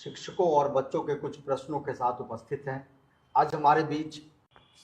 शिक्षकों और बच्चों के कुछ प्रश्नों के साथ उपस्थित हैं। आज हमारे बीच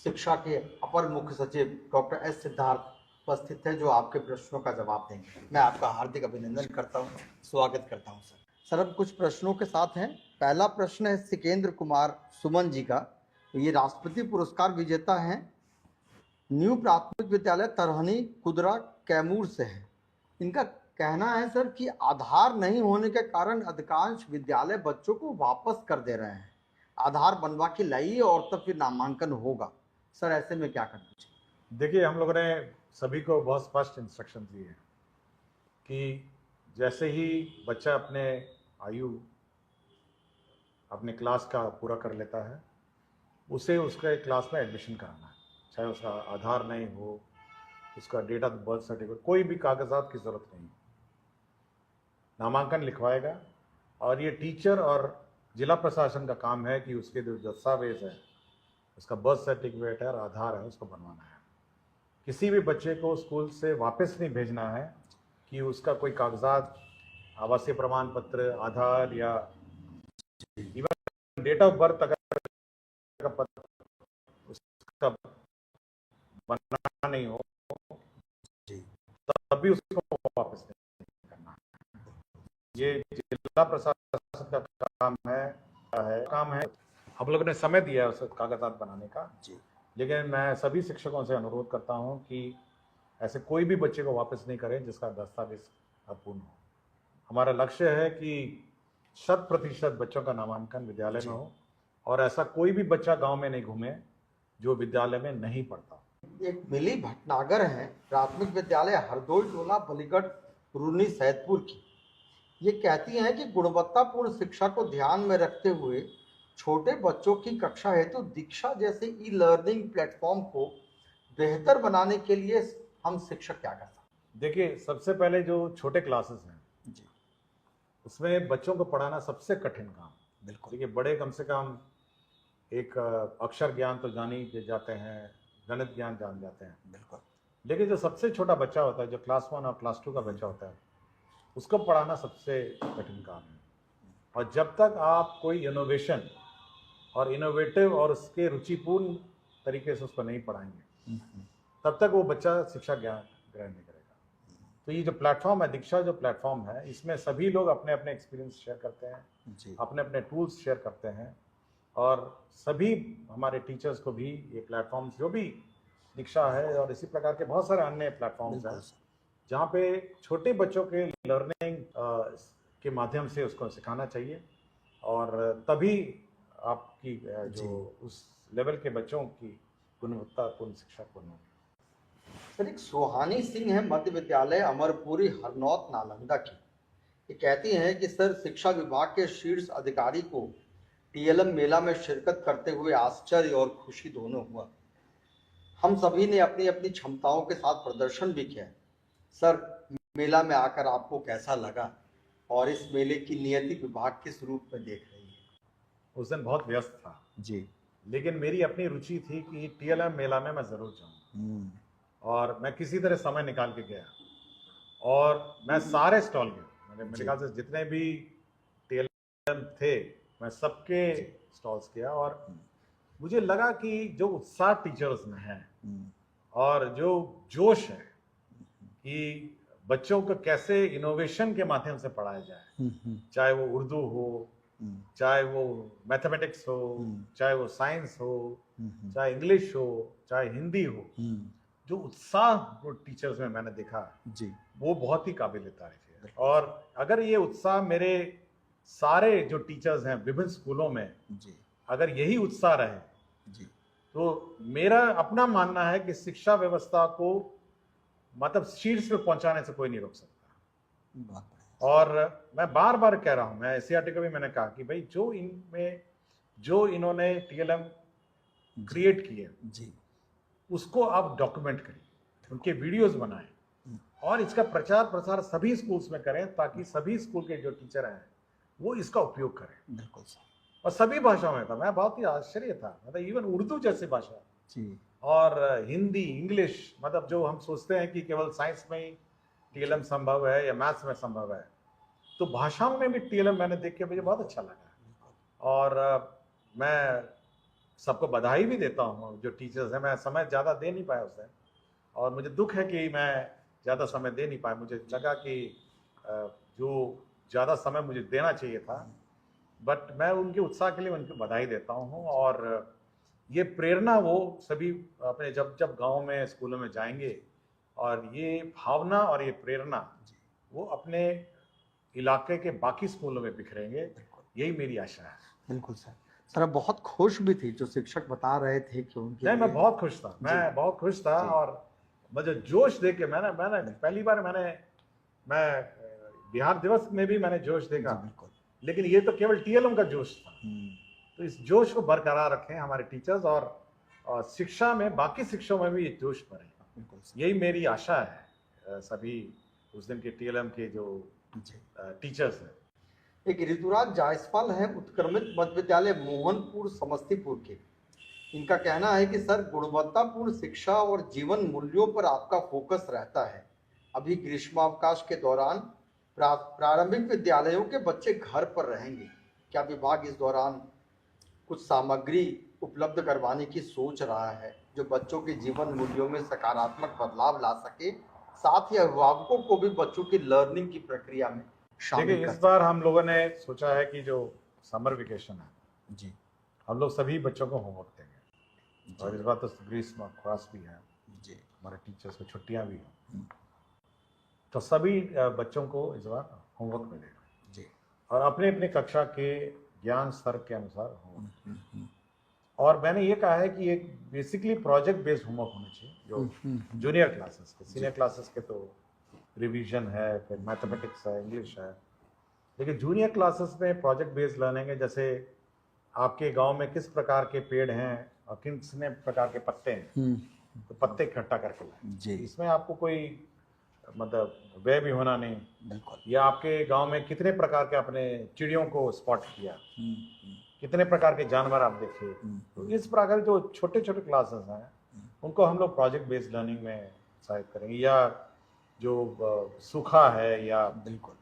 शिक्षा के अपर मुख्य सचिव डॉक्टर एस सिद्धार्थ उपस्थित हैं, जो आपके प्रश्नों का जवाब देंगे। मैं आपका हार्दिक अभिनंदन करता हूं, स्वागत करता हूं सर। सर, अब कुछ प्रश्नों के साथ हैं। पहला प्रश्न है सिकेंद्र कुमार सुमन जी का। ये राष्ट्रपति पुरस्कार विजेता हैं, न्यू प्राथमिक विद्यालय तरहनी कुदरा कैमूर से है। इनका कहना है सर कि आधार नहीं होने के कारण अधिकांश विद्यालय बच्चों को वापस कर दे रहे हैं। आधार बनवा के लाइए और तब फिर नामांकन होगा। सर, ऐसे में क्या करना चाहिए? देखिए, हम लोगों ने सभी को बहुत स्पष्ट इंस्ट्रक्शन दिए हैं कि जैसे ही बच्चा अपने क्लास का पूरा कर लेता है, उसे उसके क्लास में एडमिशन कराना है। चाहे उसका आधार नहीं हो, उसका डेट ऑफ बर्थ सर्टिफिकेट, कोई भी कागजात की ज़रूरत नहीं। नामांकन लिखवाएगा और ये टीचर और जिला प्रशासन का काम है कि उसके जो दस्तावेज है, उसका बर्थ सर्टिफिकेट है और आधार है, उसको बनवाना है। किसी भी बच्चे को स्कूल से वापस नहीं भेजना है कि उसका कोई कागजात, आवासीय प्रमाण पत्र, आधार या इवन डेट ऑफ बर्थ अगर उसका बनना नहीं हो तब भी उसको वापस नहीं करना है। ये जिला प्रशासन का काम है। हम लोगों ने समय दिया है उस कागजात बनाने का जी। लेकिन मैं सभी शिक्षकों से अनुरोध करता हूं कि ऐसे कोई भी बच्चे को वापस नहीं करें जिसका दस्तावेज अपूर्ण हो। हमारा लक्ष्य है कि 100% बच्चों का नामांकन विद्यालय में हो और ऐसा कोई भी बच्चा गांव में नहीं घूमे जो विद्यालय में नहीं पढ़ता। एक मिली भटनागर है, प्राथमिक विद्यालय हरदोई टोला बलीगढ़ रूनी सैदपुर की। ये कहती हैं कि गुणवत्तापूर्ण शिक्षा को ध्यान में रखते हुए छोटे बच्चों की कक्षा हेतु दीक्षा जैसे ई लर्निंग प्लेटफॉर्म को बेहतर बनाने के लिए हम शिक्षक क्या कर सकते हैं? देखिए, सबसे पहले जो छोटे क्लासेस हैं जी, उसमें बच्चों को पढ़ाना सबसे कठिन काम। बिल्कुल। देखिए, बड़े कम से कम एक अक्षर ज्ञान तो जान ही जाते हैं, गणित ज्ञान जान जाते हैं। बिल्कुल। लेकिन जो सबसे छोटा बच्चा होता है, जो क्लास 1 और क्लास 2 का बच्चा होता है, उसको पढ़ाना सबसे कठिन काम है। और जब तक आप कोई इनोवेशन और इनोवेटिव और उसके रुचिपूर्ण तरीके से उसको नहीं पढ़ाएंगे, तब तक वो बच्चा शिक्षा ज्ञान ग्रहण नहीं करेगा। तो ये जो प्लेटफॉर्म है, दीक्षा जो प्लेटफॉर्म है, इसमें सभी लोग अपने अपने एक्सपीरियंस शेयर करते हैं, अपने अपने टूल्स शेयर करते हैं और सभी हमारे टीचर्स को भी ये प्लेटफॉर्म, जो भी दीक्षा है और इसी प्रकार के बहुत सारे अन्य प्लेटफॉर्म्स हैं, जहाँ पे छोटे बच्चों के लर्निंग के माध्यम से उसको सिखाना चाहिए और तभी आपकी जो उस लेवल के बच्चों की गुणवत्तापूर्ण शिक्षा पूर्ण होगी। सर, एक सुहानी सिंह है, मध्य विद्यालय अमरपुरी हरनौत नालंदा की। ये कहती हैं कि सर, शिक्षा विभाग के शीर्ष अधिकारी को टीएलएम मेला में शिरकत करते हुए आश्चर्य और खुशी दोनों हुआ। हम सभी ने अपनी अपनी क्षमताओं के साथ प्रदर्शन भी किया। सर, मेला में आकर आपको कैसा लगा और इस मेले की नियति विभाग किस रूप में देख रही है? उस दिन बहुत व्यस्त था जी, लेकिन मेरी अपनी रुचि थी कि टीएलएम मेला में मैं जरूर जाऊं और मैं किसी तरह समय निकाल के गया और मैं सारे स्टॉल गया। मेरे ख्याल से जितने भी टीएलएम थे, मैं सबके स्टॉल्स किया और मुझे लगा कि जो उत्साह टीचर्स में है और जो जोश है कि बच्चों को कैसे इनोवेशन के माध्यम से पढ़ाया जाए, चाहे वो उर्दू हो, चाहे वो मैथमेटिक्स हो, चाहे वो साइंस हो, चाहे इंग्लिश हो, चाहे हिंदी हो, जो उत्साह वो टीचर्स में मैंने देखा जी, वो बहुत ही काबिल तारीफ है। और अगर ये उत्साह मेरे सारे जो टीचर्स हैं विभिन्न स्कूलों में जी, अगर यही उत्साह रहे जी, तो मेरा अपना मानना है कि शिक्षा व्यवस्था को मतलब शीर्ष पे पहुंचाने से कोई नहीं रोक सकता। और मैं बार बार कह रहा हूं, मैं एससीईआरटी को भी मैंने कहा कि भाई जो इन्होंने टीएलएम क्रिएट किए जी, उसको आप डॉक्यूमेंट करिए, उनके वीडियोस बनाएं और इसका प्रचार प्रसार सभी स्कूल्स में करें ताकि सभी स्कूल के जो टीचर हैं वो इसका उपयोग करें। बिल्कुल सर। और सभी भाषाओं में था, मैं बहुत ही आश्चर्य था, मतलब इवन उर्दू जैसी भाषा जी, और हिंदी, इंग्लिश, मतलब जो हम सोचते हैं कि केवल साइंस में ही टीएलएम संभव है या मैथ्स में संभव है, तो भाषाओं में भी टीएलएम मैंने देख के मुझे बहुत अच्छा लगा। और मैं सबको बधाई भी देता हूँ जो टीचर्स हैं। मैं समय ज़्यादा दे नहीं पाया उसे, और मुझे दुख है कि मैं ज़्यादा समय दे नहीं पाया। मुझे लगा कि जो ज़्यादा समय मुझे देना चाहिए था, बट मैं उनके उत्साह के लिए उनको बधाई देता हूँ। और ये प्रेरणा वो सभी अपने जब जब गांव में स्कूलों में जाएंगे, और ये भावना और ये प्रेरणा वो अपने इलाके के बाकी स्कूलों में बिखरेंगे, यही मेरी आशा है। बिल्कुल सर। सर आप बहुत खुश भी थी, जो शिक्षक बता रहे थे कि उनके नहीं, मैं लिए बहुत खुश था, मैं बहुत खुश था। जी। और मुझे जोश देख के मैंने पहली बार मैं बिहार दिवस में भी मैंने जोश देखा, बिल्कुल। लेकिन ये तो केवल टीएलएम का जोश था। तो इस जोश को बरकरार रखें हमारे टीचर्स, और शिक्षा में बाकी शिक्षाओं में भी ये जोश भरे। यही मेरी आशा है सभी उस दिन के टीएलएम के जो टीचर्स हैं। एक ऋतुराज जायसवाल है, उत्क्रमित मध्य विद्यालय मोहनपुर समस्तीपुर के। इनका कहना है कि सर, गुणवत्तापूर्ण शिक्षा और जीवन मूल्यों पर आपका फोकस रहता है। अभी ग्रीष्मावकाश के दौरान प्रारंभिक विद्यालयों के बच्चे घर पर रहेंगे, क्या विभाग इस दौरान कुछ सामग्री उपलब्ध करवाने की सोच रहा है जो बच्चों के जीवन मूल्यों में सकारात्मक बदलाव ला सके, साथ ही अभिभावकों को भी बच्चों की लर्निंग की प्रक्रिया में शामिल देखिए, कर इस बार हम लोगों ने सोचा है कि जो समर वेकेशन है जी, हम लोग सभी बच्चों को होमवर्क देंगे, और इस बार तो ग्रीष्म अवकाश भी है जी, हमारे टीचर्स को छुट्टियां भी हैं, तो सभी बच्चों को इस बार होमवर्क मिलेगा जी, और अपने अपने कक्षा के ज्ञान स्तर के अनुसार होमवर्क। और मैंने ये कहा है कि एक बेसिकली प्रोजेक्ट बेस्ड होमवर्क होना चाहिए, जो जूनियर क्लासेस के, सीनियर क्लासेस के तो रिवीजन है, फिर मैथमेटिक्स है, इंग्लिश है, लेकिन जूनियर क्लासेस में प्रोजेक्ट बेस्ड लर्निंग है। जैसे आपके गांव में किस प्रकार के पेड़ हैं और कितने प्रकार के पत्ते हैं, तो पत्ते इकट्ठा करके लाएं। इसमें आपको कोई मतलब व्यय भी होना नहीं, बिल्कुल। या आपके गांव में कितने प्रकार के आपने चिड़ियों को स्पॉट किया, कितने प्रकार के जानवर आप देखे, तो इस प्रकार जो छोटे छोटे क्लासेस हैं उनको हम लोग प्रोजेक्ट बेस्ड लर्निंग में सहायता करेंगे। या जो सूखा है, या बिल्कुल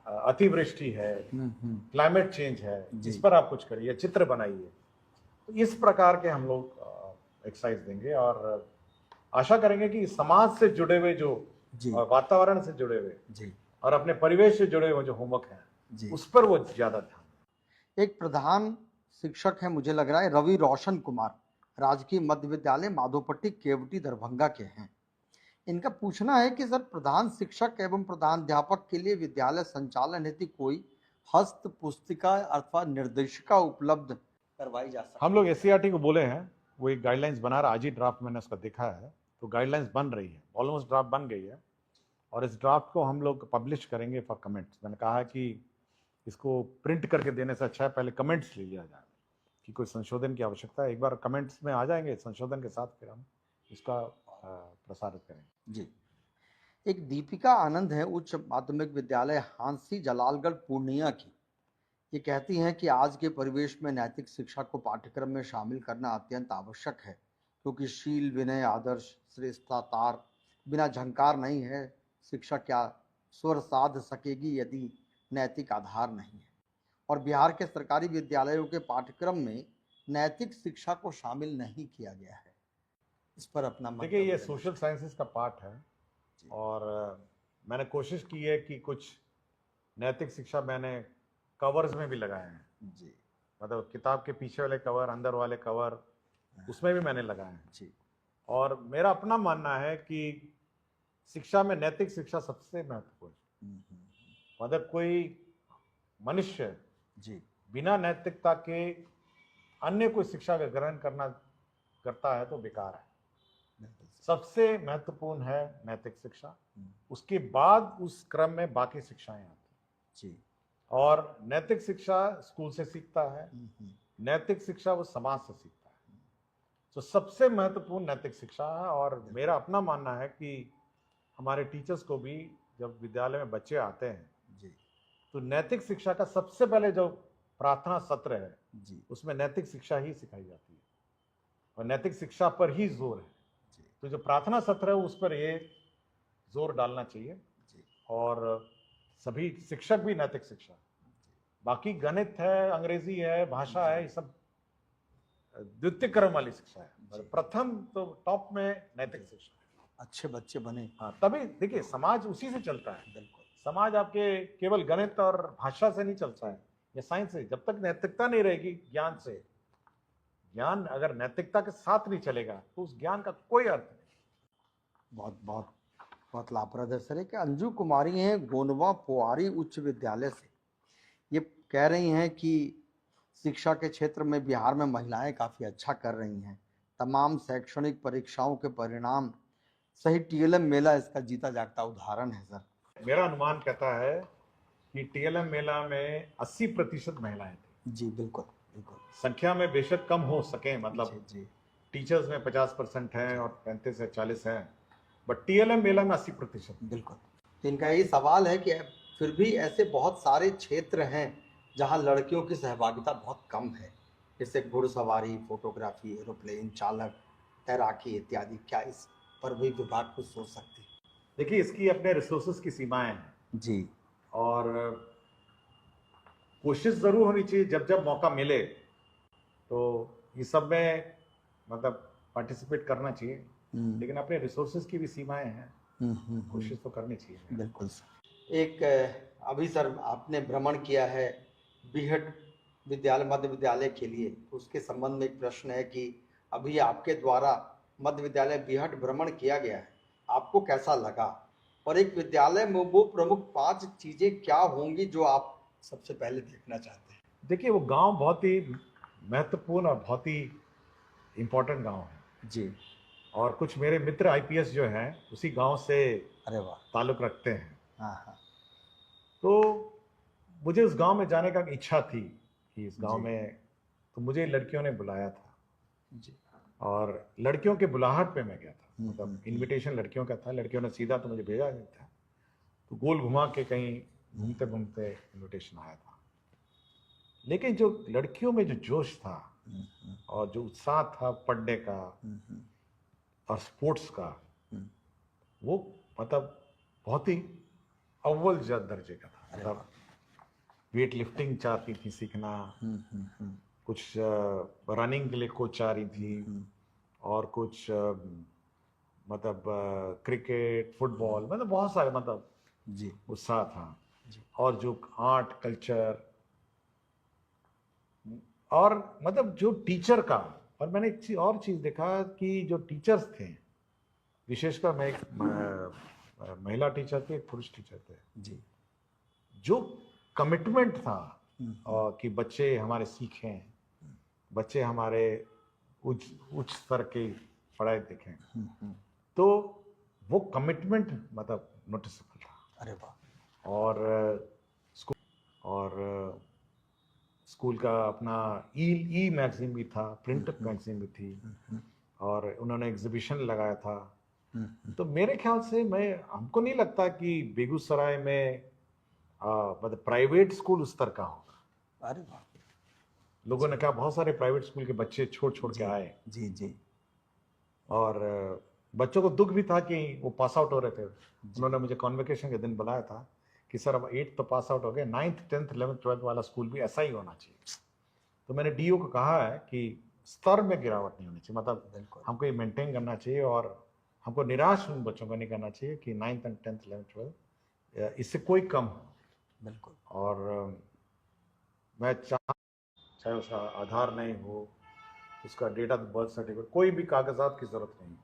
अतिवृष्टि है, क्लाइमेट चेंज है, इस पर आप कुछ करिए, चित्र बनाइए। तो इस प्रकार के हम लोग एक्सरसाइज देंगे, और आशा करेंगे कि समाज से जुड़े हुए जो वातावरण से जुड़े हुए और अपने परिवेश से जुड़े हुए जो होमवर्क है उस पर वो ज्यादा ध्यान। एक प्रधान शिक्षक है, मुझे लग रहा है रवि रोशन कुमार, राजकीय मध्य विद्यालय माधोपट्टी केवटी दरभंगा के हैं। इनका पूछना है कि सर, प्रधान शिक्षक एवं प्रधानाध्यापक के लिए विद्यालय संचालन हेतु कोई हस्त पुस्तिका अथवा निर्देशिका उपलब्ध करवाई जा सकती है? हम लोग एससीईआरटी को बोले हैं, वो एक गाइडलाइंस बना रहा है। आज ही ड्राफ्ट मैंने उसका देखा है, तो गाइडलाइंस बन रही है, ऑलमोस्ट ड्राफ्ट बन गई है, और इस ड्राफ्ट को हम लोग पब्लिश करेंगे फॉर कमेंट्स। मैंने कहा है कि इसको प्रिंट करके देने से अच्छा है पहले कमेंट्स ले लिया जाए कि कोई संशोधन की आवश्यकता है। एक बार कमेंट्स में आ जाएंगे संशोधन के साथ, फिर हम इसका प्रसारित करेंगे। जी। एक दीपिका आनंद है, उच्च माध्यमिक विद्यालय हांसी जलालगढ़ पूर्णिया की। ये कहती हैं कि आज के परिवेश में नैतिक शिक्षा को पाठ्यक्रम में शामिल करना अत्यंत आवश्यक है, क्योंकि शील, विनय, आदर्श, श्रेष्ठता तार बिना झंकार नहीं है। शिक्षा क्या स्वर साध सकेगी यदि नैतिक आधार नहीं है। और बिहार के सरकारी विद्यालयों के पाठ्यक्रम में नैतिक शिक्षा को शामिल नहीं किया गया है। इस पर अपना मत। देखिए, ये सोशल साइंसेस का पार्ट है, और मैंने कोशिश की है कि कुछ नैतिक शिक्षा मैंने कवर्स में भी लगाए हैं जी, मतलब किताब के पीछे वाले कवर, अंदर वाले कवर, उसमें भी मैंने लगाए हैं जी। और मेरा अपना मानना है कि शिक्षा में नैतिक शिक्षा सबसे महत्वपूर्ण है। मतलब कोई मनुष्य जी बिना नैतिकता के अन्य कोई शिक्षा का ग्रहण करता है तो बेकार है। सबसे महत्वपूर्ण है नैतिक शिक्षा, उसके बाद उस क्रम में बाकी शिक्षाएं आती जी। और नैतिक शिक्षा स्कूल से सीखता है, नैतिक शिक्षा वो समाज से सीखता है। तो सबसे महत्वपूर्ण नैतिक शिक्षा है, और मेरा अपना मानना है कि हमारे टीचर्स को भी जब विद्यालय में बच्चे आते हैं जी, तो नैतिक शिक्षा का सबसे पहले जो प्रार्थना सत्र है जी, उसमें नैतिक शिक्षा ही सिखाई जाती है, और नैतिक शिक्षा पर ही जोर है। तो जो प्रार्थना सत्र है उस पर ये जोर डालना चाहिए, और सभी शिक्षक भी नैतिक शिक्षा बाकी गणित है, अंग्रेजी है, भाषा है, ये सब द्वितीय क्रम वाली शिक्षा है। प्रथम तो टॉप में नैतिक शिक्षा है। अच्छे बच्चे बने। हाँ, तभी देखिए समाज उसी से चलता है। बिल्कुल। समाज आपके केवल गणित और भाषा से नहीं चलता है या साइंस से। जब तक नैतिकता नहीं रहेगी ज्ञान से, ज्ञान अगर नैतिकता के साथ नहीं चलेगा तो उस ज्ञान का कोई अर्थ नहीं। बहुत बहुत बहुत लाभप्रद है सर। कि अंजू कुमारी हैं गोंडवा पोआरी उच्च विद्यालय से, ये कह रही हैं कि शिक्षा के क्षेत्र में बिहार में महिलाएं काफ़ी अच्छा कर रही हैं। तमाम शैक्षणिक परीक्षाओं के परिणाम सही टीएलएम मेला इसका जीता जागता उदाहरण है सर। मेरा अनुमान कहता है कि टीएलएम मेला में 80% महिलाएं थी। जी बिल्कुल बिल्कुल। संख्या में बेशक कम हो सके, मतलब जी टीचर्स में 50% है और 35 से 40 है, बट टीएलएम मेला में 80%। बिल्कुल। तो इनका यही सवाल है कि फिर भी ऐसे बहुत सारे क्षेत्र हैं जहां लड़कियों की सहभागिता बहुत कम है, जैसे घुड़सवारी, फोटोग्राफी, एरोप्लेन चालक, तैराकी इत्यादि। क्या इस पर भी विभाग कुछ सोच सकती है? देखिए, इसकी अपने रिसोर्सेज की सीमाएं हैं जी। और कोशिश जरूर होनी चाहिए जब जब मौका मिले तो ये सब में मतलब पार्टिसिपेट करना चाहिए, लेकिन अपने रिसोर्सेज की भी सीमाएं हैं। कोशिश तो करनी चाहिए। बिल्कुल सर। एक अभी सर आपने भ्रमण किया है बीहट विद्यालय मध्य विद्यालय के लिए, तो उसके संबंध में एक प्रश्न है कि अभी आपके द्वारा मध्य विद्यालय बीहट भ्रमण किया गया है, आपको कैसा लगा? और एक विद्यालय में वो प्रमुख 5 चीजें क्या होंगी जो आप सबसे पहले देखना चाहते हैं? देखिए, वो गांव बहुत ही महत्वपूर्ण और बहुत ही इम्पोर्टेंट गांव है जी। और कुछ मेरे मित्र आईपीएस जो हैं उसी गांव से अरे वाह, ताल्लुक रखते हैं। हाँ। तो मुझे उस गांव में जाने का इच्छा थी कि इस गांव जी। में, तो मुझे लड़कियों ने बुलाया था जी। और लड़कियों के बुलाहट पे मैं गया था। मतलब इनविटेशन लड़कियों का था, लड़कियों ने सीधा तो मुझे भेजा नहीं था, तो गोल घुमा के कहीं घूमते घूमते इनविटेशन आया था। लेकिन जो लड़कियों में जो जोश था और जो उत्साह था पढ़ने का और स्पोर्ट्स का, वो मतलब बहुत ही अव्वल दर्जे का था। मतलब वेट लिफ्टिंग चाहती थी सीखना, कुछ रनिंग के लिए कोच चाह रही थी और कुछ मतलब क्रिकेट, फुटबॉल, मतलब बहुत सारे मतलब जी उत्साह था जी। और जो आर्ट कल्चर और मतलब जो टीचर का। और मैंने एक और चीज देखा कि जो टीचर्स थे, विशेषकर मैं एक महिला टीचर थे, एक पुरुष टीचर थे जी, जो कमिटमेंट था कि बच्चे हमारे सीखें, बच्चे हमारे उच्च स्तर की पढ़ाई देखें, तो वो कमिटमेंट मतलब नोटिसेबल था। अरे वाह। और स्कूल का अपना ई मैगजीन भी था, प्रिंट मैगजीन भी थी और उन्होंने एग्जीबिशन लगाया था। तो मेरे ख्याल से हमको नहीं लगता कि बेगूसराय में मतलब प्राइवेट स्कूल उस तरह का होगा। अरे वाह। लोगों ने कहा बहुत सारे प्राइवेट स्कूल के बच्चे छोड़ के आए। जी जी। और बच्चों को दुख भी था कि वो पास आउट हो रहे थे। उन्होंने मुझे कॉन्वोकेशन के दिन बुलाया था कि सर अब 8th तो पास आउट हो गए, 9th 10th 11th 12th वाला स्कूल भी ऐसा ही होना चाहिए। तो मैंने डीओ को कहा है कि स्तर में गिरावट नहीं होनी चाहिए, मतलब हमको ये मेंटेन करना चाहिए और हमको निराश उन बच्चों को नहीं करना चाहिए कि 9th and 10th 11th 12th इससे कोई कम हो। बिल्कुल। और मैं चाहे उसका आधार नहीं हो, उसका डेट ऑफ बर्थ सर्टिफिकेट, कोई भी कागजात की जरूरत नहीं।